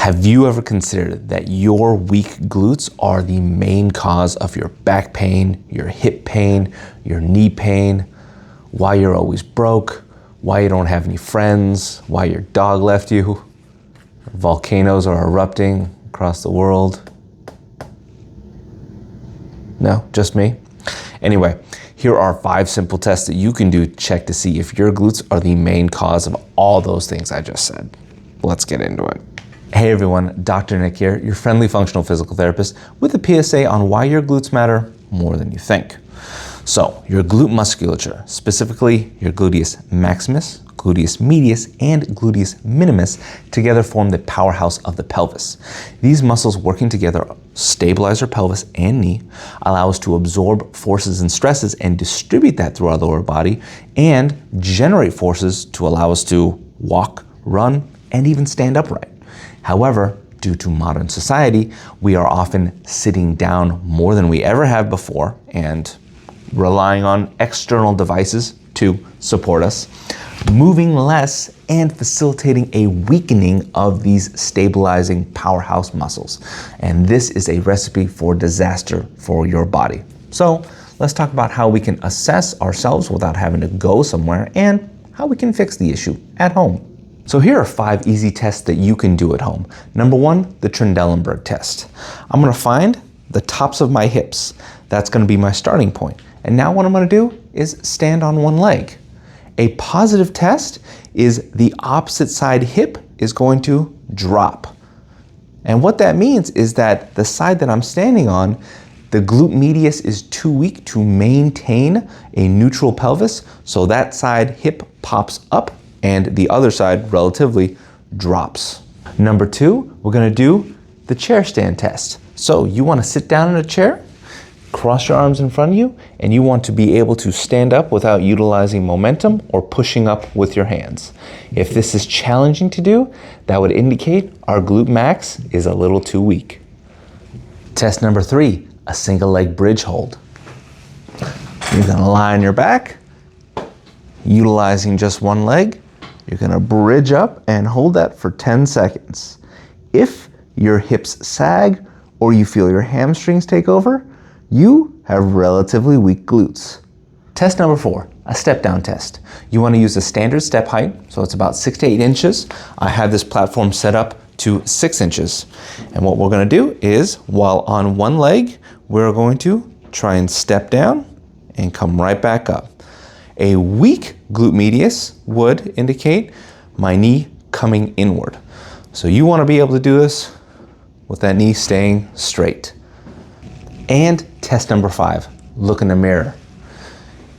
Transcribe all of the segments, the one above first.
Have you ever considered that your weak glutes are the main cause of your back pain, your hip pain, your knee pain, why you're always broke, why you don't have any friends, why your dog left you, volcanoes are erupting across the world? No, just me? Anyway, here are 5 simple tests that you can do to check to see if your glutes are the main cause of all those things I just said. Let's get into it. Hey everyone, Dr. Nick here, your friendly functional physical therapist with a PSA on why your glutes matter more than you think. So, your glute musculature, specifically your gluteus maximus, gluteus medius, and gluteus minimus, together form the powerhouse of the pelvis. These muscles working together stabilize our pelvis and knee, allow us to absorb forces and stresses and distribute that through our lower body, and generate forces to allow us to walk, run, and even stand upright. However, due to modern society, we are often sitting down more than we ever have before and relying on external devices to support us, moving less and facilitating a weakening of these stabilizing powerhouse muscles. And this is a recipe for disaster for your body. So let's talk about how we can assess ourselves without having to go somewhere and how we can fix the issue at home. So here are 5 easy tests that you can do at home. Number 1, the Trendelenburg test. I'm gonna find the tops of my hips. That's gonna be my starting point. And now what I'm gonna do is stand on one leg. A positive test is the opposite side hip is going to drop. And what that means is that the side that I'm standing on, the glute medius is too weak to maintain a neutral pelvis, so that side hip pops up and the other side relatively drops. Number 2, we're gonna do the chair stand test. So you wanna sit down in a chair, cross your arms in front of you, and you want to be able to stand up without utilizing momentum or pushing up with your hands. If this is challenging to do, that would indicate our glute max is a little too weak. Test number 3, a single leg bridge hold. You're gonna lie on your back, utilizing just one leg. You're gonna bridge up and hold that for 10 seconds. If your hips sag or you feel your hamstrings take over, you have relatively weak glutes. Test number 4, a step down test. You wanna use a standard step height, so it's about 6 to 8 inches. I have this platform set up to 6 inches. And what we're gonna do is, while on one leg, we're going to try and step down and come right back up. A weak glute medius would indicate my knee coming inward. So you wanna be able to do this with that knee staying straight. And test number 5, look in the mirror.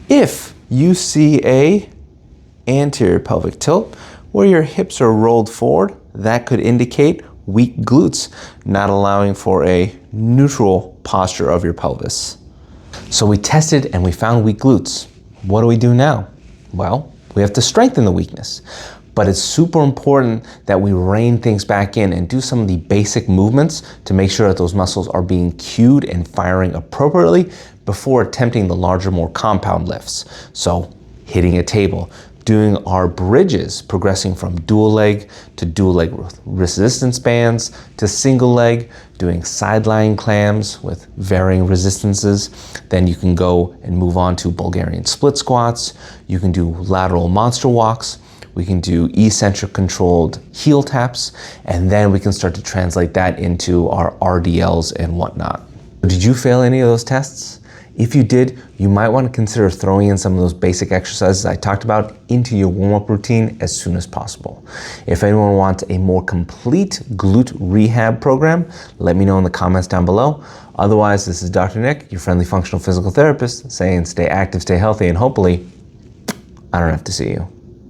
If you see a anterior pelvic tilt where your hips are rolled forward, that could indicate weak glutes, not allowing for a neutral posture of your pelvis. So we tested and we found weak glutes. What do we do now? Well, we have to strengthen the weakness. But it's super important that we rein things back in and do some of the basic movements to make sure that those muscles are being cued and firing appropriately before attempting the larger, more compound lifts. So hitting a table, doing our bridges, progressing from dual leg to dual leg resistance bands to single leg, doing side lying clams with varying resistances. Then you can go and move on to Bulgarian split squats. You can do lateral monster walks. We can do eccentric controlled heel taps, and then we can start to translate that into our RDLs and whatnot. Did you fail any of those tests? If you did, you might want to consider throwing in some of those basic exercises I talked about into your warm-up routine as soon as possible. If anyone wants a more complete glute rehab program, let me know in the comments down below. Otherwise, this is Dr. Nick, your friendly functional physical therapist, saying stay active, stay healthy, and hopefully, I don't have to see you.